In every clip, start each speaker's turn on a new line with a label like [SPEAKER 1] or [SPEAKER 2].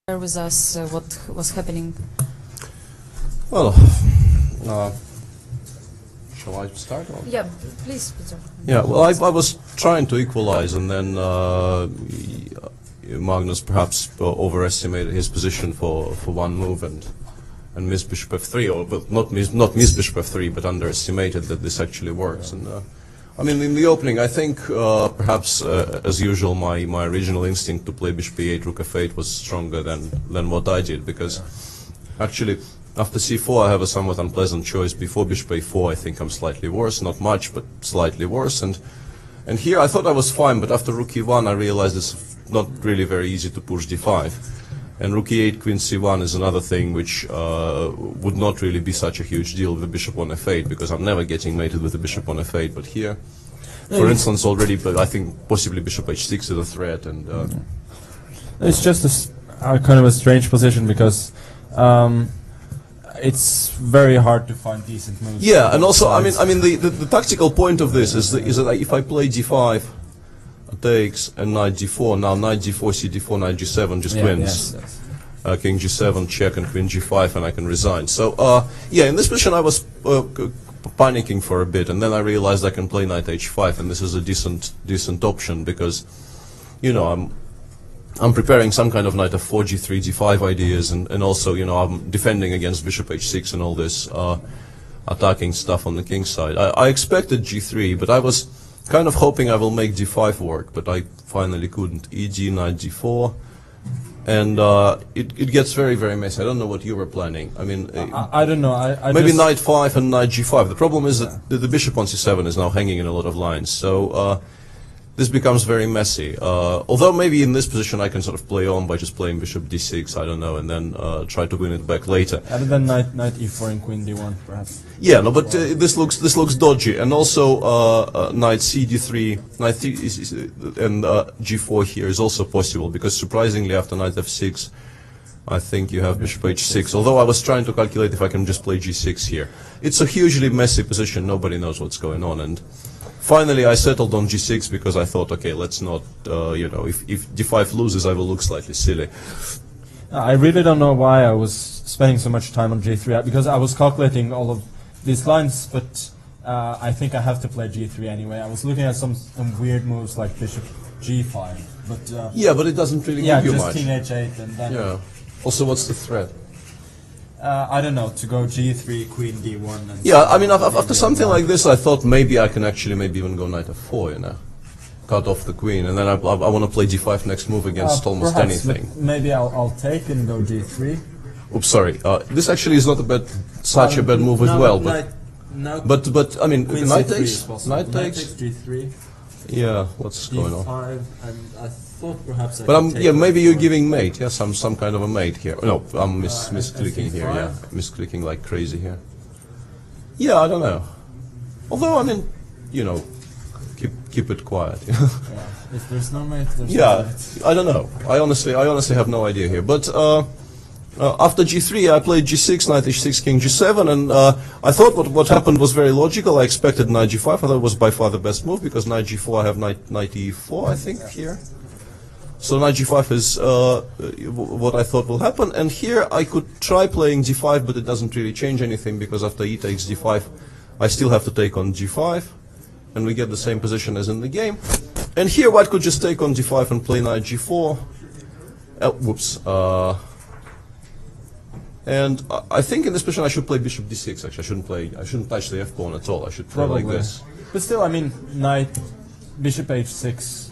[SPEAKER 1] share with us what was happening?
[SPEAKER 2] Well, shall I start? Or?
[SPEAKER 1] Yeah, please, Peter.
[SPEAKER 2] Yeah, well, I was trying to equalize, and then Magnus perhaps overestimated his position for one move and missed bishop f3, or but not missed bishop f3, but underestimated that this actually works. And I mean, in the opening, I think perhaps as usual, my original instinct to play bishop e8, rook f8 was stronger than what I did, because actually after c4 I have a somewhat unpleasant choice. Before bishop a4 I think I'm slightly worse, not much, but slightly worse. And here I thought I was fine, but after rook e1 I realized it's not really very easy to push d5. And rook e8, queen c1 is another thing which would not really be such a huge deal with the bishop on f8, because I'm never getting mated with the bishop on f8. But here, for instance, already, but I think possibly bishop h6 is a threat. And
[SPEAKER 3] it's just a kind of a strange position, because it's very hard to find decent moves.
[SPEAKER 2] Yeah, and also, I mean, the tactical point of this is that if I play d5, takes, and knight d4. Now knight d4, cd4, knight g7 just wins. Yes. King g7 check and queen g5, and I can resign. So yeah, in this position I was panicking for a bit, and then I realized I can play knight h5, and this is a decent option, because you know I'm preparing some kind of knight f4, g3, g5 ideas, and also you know I'm defending against bishop h6 and all this attacking stuff on the king side. I expected g3, but I was kind of hoping I will make d5 work, but I finally couldn't. eg, knight d4, and it gets very, very messy. I don't know what you were planning. I mean,
[SPEAKER 3] I don't know. I
[SPEAKER 2] maybe
[SPEAKER 3] just
[SPEAKER 2] knight 5 and knight g5. The problem is that the bishop on c7 is now hanging in a lot of lines, so this becomes very messy. Although maybe in this position I can sort of play on by just playing bishop d6, I don't know, and then try to win it back later.
[SPEAKER 3] Other than knight e4 and queen d1, perhaps.
[SPEAKER 2] Yeah, no, but this looks dodgy, and also knight cd3, knight and g4 here is also possible, because surprisingly after knight f6, I think you have bishop h6. Although I was trying to calculate if I can just play g6 here. It's a hugely messy position. Nobody knows what's going on, and finally I settled on g6 because I thought, okay, let's not, you know, if d5 loses, I will look slightly silly.
[SPEAKER 3] I really don't know why I was spending so much time on g3, because I was calculating all of these lines, but I think I have to play g3 anyway. I was looking at some weird moves like bishop g5, but
[SPEAKER 2] yeah, but it doesn't really give you much.
[SPEAKER 3] Yeah, just king h8 and then.
[SPEAKER 2] Yeah. Also, what's the threat?
[SPEAKER 3] I don't know, to go g3, queen d1. And
[SPEAKER 2] yeah, I mean, after something like this, I thought maybe I can actually maybe even go knight f4, you know, cut off the queen, and then I want to play g5 next move against almost
[SPEAKER 3] perhaps,
[SPEAKER 2] anything.
[SPEAKER 3] Maybe I'll take and go g3.
[SPEAKER 2] Oops, sorry. This actually is not a bad, such a bad move as well, but I mean, knight takes, knight takes
[SPEAKER 3] g3.
[SPEAKER 2] Yeah, what's going on?
[SPEAKER 3] d5, and I thought perhaps I
[SPEAKER 2] but yeah, maybe you're giving mate. Yeah, some kind of a mate here. No, I'm misclicking here. Yeah, misclicking like crazy here. Yeah, I don't know. Although I mean, you know, keep it quiet.
[SPEAKER 3] Yeah. If there's no mate, there's
[SPEAKER 2] no
[SPEAKER 3] mate.
[SPEAKER 2] I don't know. I honestly have no idea here. But after g3, I played g6, knight h6, king g7, and I thought what happened was very logical. I expected knight g5. I thought it was by far the best move, because knight g4, I have knight e4, I think, here. So knight g5 is what I thought will happen. And here I could try playing g5, but it doesn't really change anything, because after e takes d5, I still have to take on g5, and we get the same position as in the game. And here white could just take on d5 and play knight g4. Whoops. And I think in this position I should play bishop d6. Actually, I shouldn't touch the f-pawn at all. I should play like this.
[SPEAKER 3] But still, I mean, knight, bishop h6.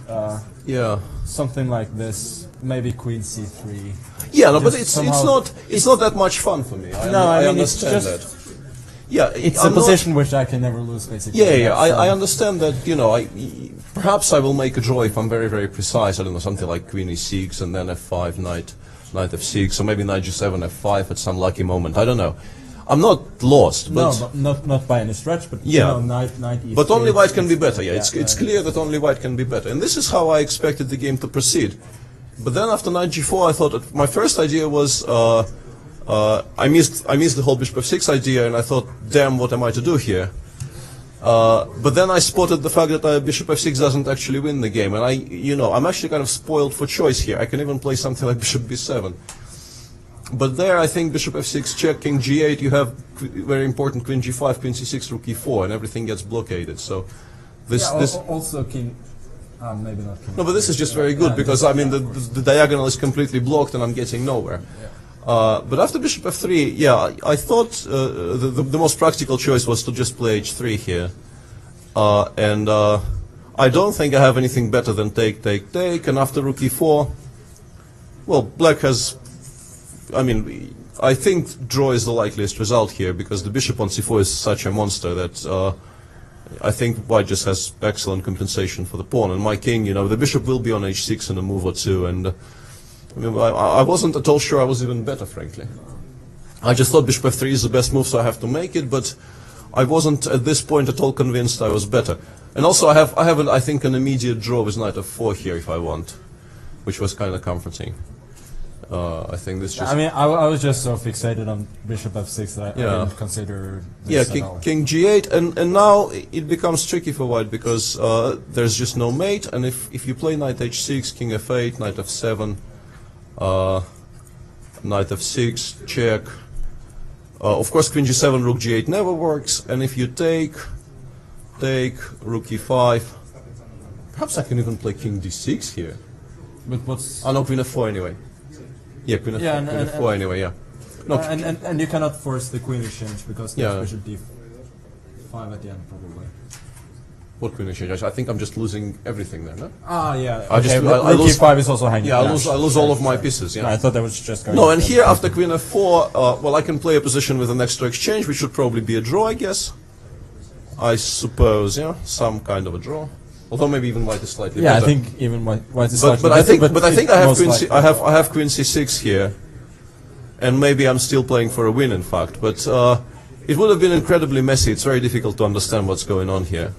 [SPEAKER 2] Yeah.
[SPEAKER 3] Something like this. Maybe queen c3.
[SPEAKER 2] Yeah, no, but it's not that much fun for me. I understand that. Yeah,
[SPEAKER 3] it's a position which I can never lose, basically.
[SPEAKER 2] Yeah, I understand that. You know, perhaps I will make a draw if I'm very, very precise. I don't know, something like queen e6 and then f5, knight f6, or maybe knight g7, f5 at some lucky moment. I don't know. I'm not lost. But
[SPEAKER 3] no, not by any stretch. But
[SPEAKER 2] yeah,
[SPEAKER 3] you know, knight e6.
[SPEAKER 2] But only white can be better. Yeah, it's clear that only white can be better, and this is how I expected the game to proceed. But then after knight g4, I thought that my first idea was I missed the whole bishop f6 idea, and I thought, damn, what am I to do here? But then I spotted the fact that bishop f6 doesn't actually win the game, and I'm actually kind of spoiled for choice here. I can even play something like bishop b7. But there, I think bishop f6, check, king g8, you have very important queen g5, queen c6, rook e4, and everything gets blockaded. So this
[SPEAKER 3] also king. Maybe not king.
[SPEAKER 2] no, but this is just very good because I mean the diagonal is completely blocked and I'm getting nowhere. But after bishop f3, yeah, I thought the most practical choice was to just play h3 here, and I don't think I have anything better than take, take, take, and after rook e4, well, black has. I mean, I think draw is the likeliest result here because the bishop on c4 is such a monster that I think white just has excellent compensation for the pawn. And my king, you know, the bishop will be on h6 in a move or two. And I mean, I wasn't at all sure I was even better, frankly. I just thought bishop f3 is the best move, so I have to make it. But I wasn't at this point at all convinced I was better. And also, I have I think an immediate draw with knight f4 here if I want, which was kind of comforting. I think this just.
[SPEAKER 3] I mean, I was just so fixated on bishop f6 that I didn't consider this at all.
[SPEAKER 2] King g8, and now it becomes tricky for white because there's just no mate, and if you play knight h6, king f8, knight f7, knight f6, check. Of course, queen g7, rook g8 never works, and if you take, rook e5, perhaps I can even play king d6 here.
[SPEAKER 3] But what's?
[SPEAKER 2] Oh no, queen f4 anyway. Yeah, queen f4 anyway, yeah. No,
[SPEAKER 3] and you cannot force the queen exchange because there's bishop d5 at the end, probably.
[SPEAKER 2] What queen exchange? I think I'm just losing everything there, no?
[SPEAKER 3] Ah, yeah.
[SPEAKER 2] I
[SPEAKER 3] lose e5 is also hanging.
[SPEAKER 2] Yeah, I lose all of my pieces, yeah.
[SPEAKER 3] No, I thought that was just going.
[SPEAKER 2] No, and here after queen f4, well, I can play a position with an extra exchange, which should probably be a draw, I guess. I suppose, yeah, some kind of a draw. Although maybe even white is slightly better.
[SPEAKER 3] I think even white is slightly
[SPEAKER 2] but
[SPEAKER 3] better.
[SPEAKER 2] I think I have queen c6 here, and maybe I'm still playing for a win, in fact. But it would have been incredibly messy. It's very difficult to understand what's going on here.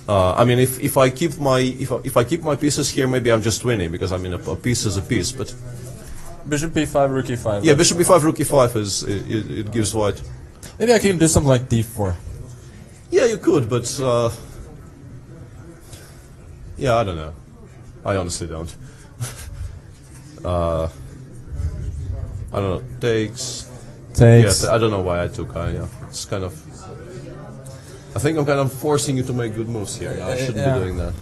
[SPEAKER 2] I mean, if I keep my pieces here, maybe I'm just winning because I mean a piece is a piece. But
[SPEAKER 3] bishop b5, rook e5.
[SPEAKER 2] Yeah, bishop b5, rook e5 is it gives white.
[SPEAKER 3] Maybe I can do something like d4.
[SPEAKER 2] Yeah, you could, but. Yeah, I don't know. I honestly don't. I don't know. Takes.
[SPEAKER 3] Takes.
[SPEAKER 2] Yeah, I don't know why I took. It's kind of. I think I'm kind of forcing you to make good moves here. I shouldn't be doing that.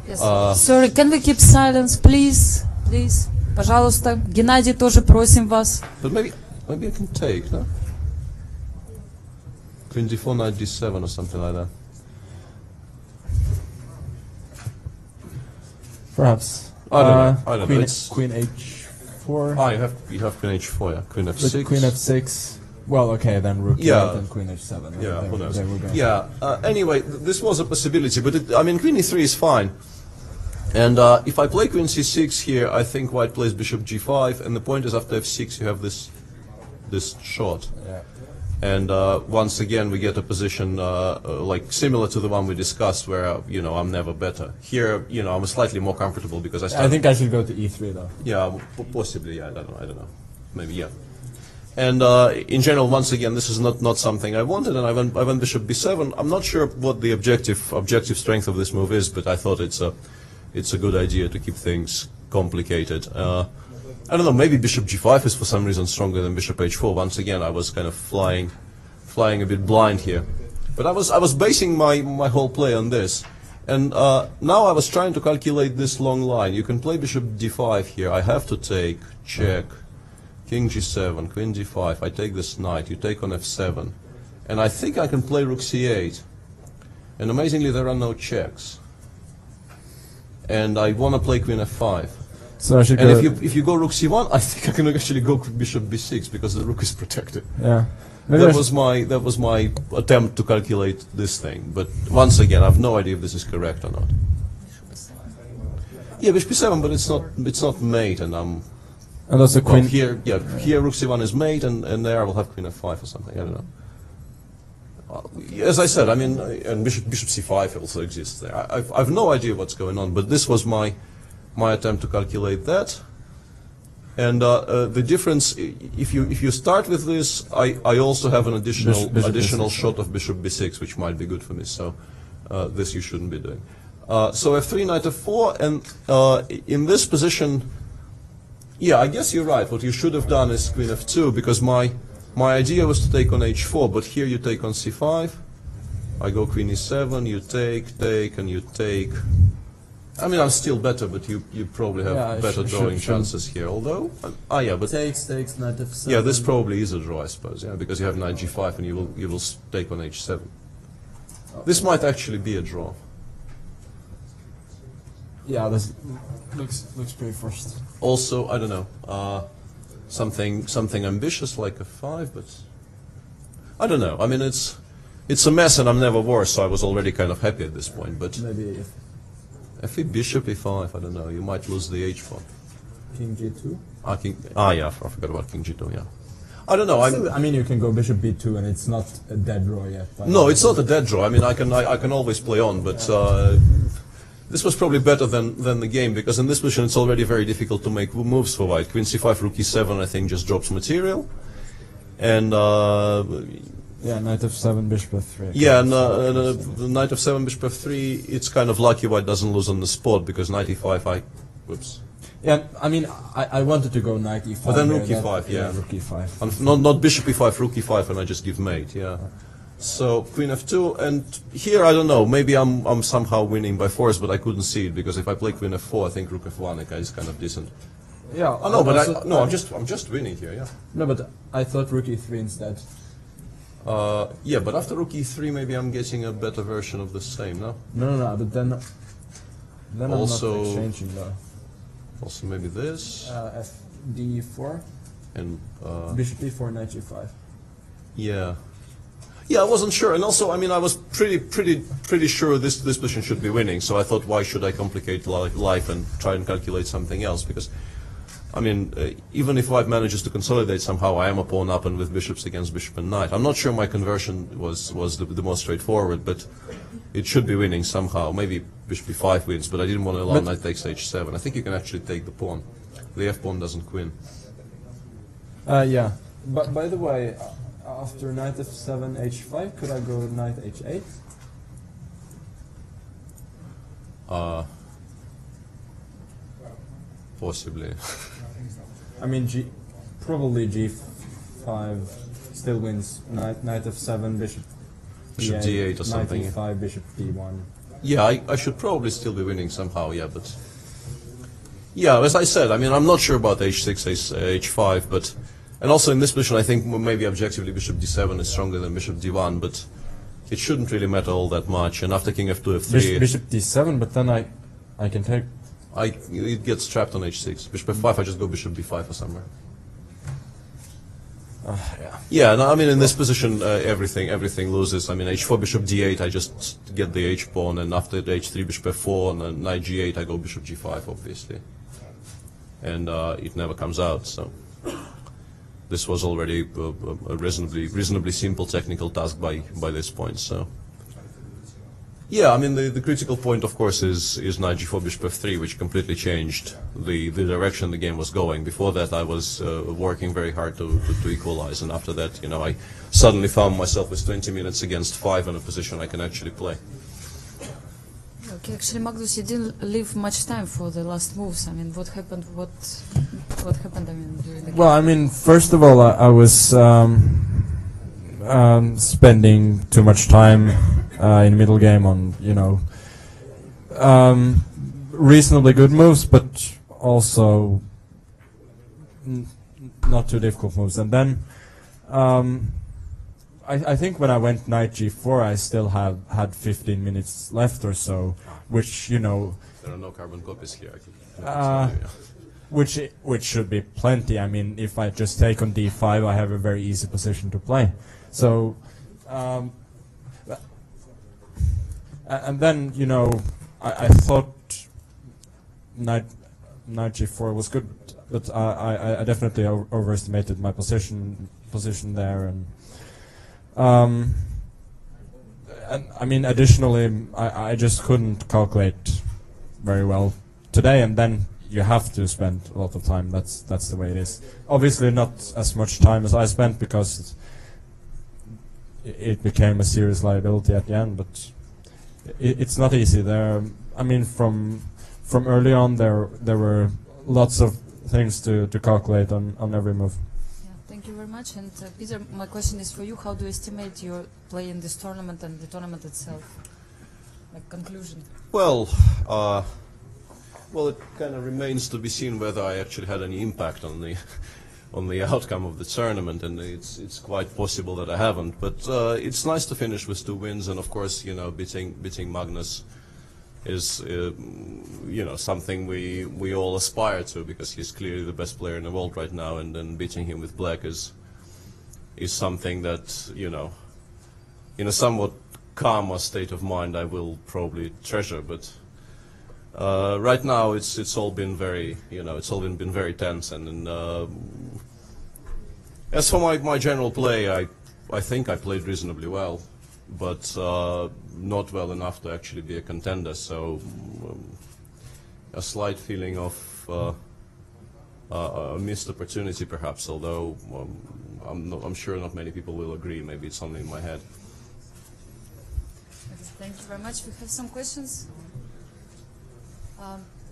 [SPEAKER 1] Yes. Sorry, can we keep silence, please? Please. Пожалуйста. Геннадий, тоже просим вас.
[SPEAKER 2] But maybe I can take, no? Queen d4, knight d7 or something like that.
[SPEAKER 3] Perhaps.
[SPEAKER 2] I don't know.
[SPEAKER 3] Queen h4.
[SPEAKER 2] Ah, you have queen h4, yeah. Queen f6.
[SPEAKER 3] Queen f6. Well, okay, then rook e8 and queen h7.
[SPEAKER 2] Yeah, who knows?
[SPEAKER 3] There we go.
[SPEAKER 2] Yeah. Anyway, this was a possibility, but I mean, queen e3 is fine. And if I play queen c6 here, I think white plays bishop g5, and the point is after f6 you have this shot.
[SPEAKER 3] Yeah.
[SPEAKER 2] And once again, we get a position like similar to the one we discussed, where you know I'm never better. Here, you know, I'm slightly more comfortable because I
[SPEAKER 3] think I should go to e3 though.
[SPEAKER 2] Yeah, possibly. Yeah, I don't know. Maybe yeah. And in general, once again, this is not something I wanted, and I went bishop b7. I'm not sure what the objective strength of this move is, but I thought it's a good idea to keep things complicated. I don't know, maybe bishop g5 is for some reason stronger than bishop h4. Once again, I was kind of flying a bit blind here. But I was basing my whole play on this. And now I was trying to calculate this long line. You can play bishop d5 here. I have to take, check, king g7, queen d5. I take this knight, you take on f7. And I think I can play rook c8. And amazingly, there are no checks. And I want to play queen f5.
[SPEAKER 3] So I should
[SPEAKER 2] and
[SPEAKER 3] go
[SPEAKER 2] if you go rook c1, I think I can actually go bishop b6 because the rook is protected.
[SPEAKER 3] Yeah.
[SPEAKER 2] That was my attempt to calculate this thing. But once again, I have no idea if this is correct or not. Yeah, bishop b7, but it's not mate, and I'm.
[SPEAKER 3] And that's a queen.
[SPEAKER 2] Here rook c1 is mate, and there I will have queen f5 or something. I don't know. As I said, I mean, and bishop c5 also exists there. I've no idea what's going on, but this was my attempt to calculate that. And the difference, if you start with this, I also have an additional shot of bishop b6, which might be good for me. So this you shouldn't be doing. So f3, knight f4, and in this position, Yeah, I guess you're right. What you should have done is queen f2, because my idea was to take on h4, but here you take on c5. I go queen e7, you take, and you take. I mean, I'm still better, but you probably have better drawing chances here. Although, yeah, but
[SPEAKER 3] Takes, knight f7.
[SPEAKER 2] yeah, this probably is a draw, I suppose. Yeah, because you have knight g5 and you will take on h7.
[SPEAKER 3] Okay.
[SPEAKER 2] This might actually be a draw.
[SPEAKER 3] Yeah, this looks pretty forced.
[SPEAKER 2] Also, I don't know, something ambitious like a 5, but I don't know. I mean, it's a mess, and I'm never worse, so I was already kind of happy at this point. But
[SPEAKER 3] Maybe if
[SPEAKER 2] bishop e5, I don't know. You might lose the h pawn.
[SPEAKER 3] king g2.
[SPEAKER 2] Yeah, I forgot about king g2. Yeah, I don't know.
[SPEAKER 3] I mean, you can go bishop b2, and it's not a dead draw yet.
[SPEAKER 2] No, it's not a dead draw. I mean, I can always play on, but this was probably better than the game, because in this position it's already very difficult to make moves for white. Queen c5, rook e7, I think just drops material, and
[SPEAKER 3] yeah, knight f7, bishop f3.
[SPEAKER 2] yeah, and the knight f7, bishop f3. It's kind of lucky white doesn't lose on the spot, because knight e5, whoops.
[SPEAKER 3] Yeah, I mean, I wanted to go knight e5.
[SPEAKER 2] But then rook e5, yeah.
[SPEAKER 3] Rook e5.
[SPEAKER 2] And not bishop e5, rook e5, and I just give mate, yeah. So queen f2, and here I don't know. Maybe I'm somehow winning by force, but I couldn't see it, because if I play queen f4, I think rook f1 is kind of decent.
[SPEAKER 3] Yeah.
[SPEAKER 2] Oh no, but I'm just winning here, yeah.
[SPEAKER 3] No, but I thought rook e3 instead.
[SPEAKER 2] Yeah, but after rook e3, maybe I'm getting a better version of the same, no?
[SPEAKER 3] No, but then
[SPEAKER 2] Also-
[SPEAKER 3] I'm not exchanging though.
[SPEAKER 2] Also maybe this,
[SPEAKER 3] F d4,
[SPEAKER 2] and
[SPEAKER 3] bishop e4, knight g5.
[SPEAKER 2] yeah. Yeah, I wasn't sure, and also, I mean, I was pretty sure this position should be winning. So I thought, why should I complicate life and try and calculate something else? Because, I mean, even if white manages to consolidate somehow, I am a pawn up and with bishops against bishop and knight. I'm not sure my conversion was the most straightforward, but it should be winning somehow. Maybe bishop e5 wins, but I didn't want to allow knight takes h7. I think you can actually take the pawn. The f pawn doesn't win.
[SPEAKER 3] Yeah. But by the way, after knight f7, h5, could I go knight h8?
[SPEAKER 2] Possibly.
[SPEAKER 3] I mean, probably g5 still wins. Knight f7, bishop
[SPEAKER 2] d8 or something.
[SPEAKER 3] Knight e5, bishop d1.
[SPEAKER 2] Yeah, I should probably still be winning somehow, yeah, but... Yeah, as I said, I mean, I'm not sure about h6, h5, but... And also in this position, I think maybe objectively bishop d7 is stronger than bishop d1, but it shouldn't really matter all that much. And after king f2, f3...
[SPEAKER 3] Bishop d7, but then I can take...
[SPEAKER 2] It gets trapped on h6. Bishop f5, I just go bishop b5 or somewhere.
[SPEAKER 3] Yeah.
[SPEAKER 2] Yeah, no, I mean, in this position, everything loses. I mean, h4, bishop d8, I just get the h pawn, and after the h3, bishop f4, and then knight g8, I go bishop g5, obviously. And it never comes out, so... This was already a reasonably simple technical task by this point, so... Yeah, I mean, the critical point, of course, is knight g4, bishop f3, which completely changed the direction the game was going. Before that, I was working very hard to equalize, and after that, you know, I suddenly found myself with 20 minutes against 5 in a position I can actually play.
[SPEAKER 1] Okay, actually, Magnus, you didn't leave much time for the last moves. I mean, what happened? What happened? I mean, during the game?
[SPEAKER 3] Well, I mean, first of all, I was spending too much time in middle game on, you know, reasonably good moves, but also not too difficult moves. And then I think when I went knight g4, I still had 15 minutes left or so, which, you know...
[SPEAKER 2] There are no carbon copies here.
[SPEAKER 3] Which should be plenty. I mean, if I just take on d5, I have a very easy position to play. So, and then, you know, I thought knight g4 was good, but I definitely overestimated my position there, and I mean, additionally, I just couldn't calculate very well today, and then you have to spend a lot of time. That's the way it is. Obviously, not as much time as I spent, because it became a serious liability at the end. But it's not easy. I mean, from early on, there were lots of things to calculate on every move.
[SPEAKER 1] Yeah, thank you very much. And Peter, my question is for you. How do you estimate your play in this tournament and the tournament itself? Like conclusion.
[SPEAKER 2] Well, it kind of remains to be seen whether I actually had any impact on the on the outcome of the tournament, and it's quite possible that I haven't. But it's nice to finish with 2 wins, and of course, beating Magnus is something we all aspire to, because he's clearly the best player in the world right now, and then beating him with black is something that in a somewhat calmer state of mind I will probably treasure. But right now it's all been very been very tense, and as for my general play, I think I played reasonably well, but not well enough to actually be a contender. So a slight feeling of a missed opportunity, perhaps. Although I'm sure not many people will agree. Maybe it's only in my head.
[SPEAKER 1] Thank you very much. We have some questions.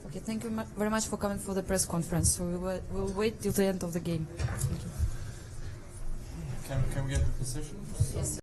[SPEAKER 1] Okay, thank you very much for coming for the press conference. So we'll wait till the end of the game.
[SPEAKER 3] Can we get the position?
[SPEAKER 1] Yes.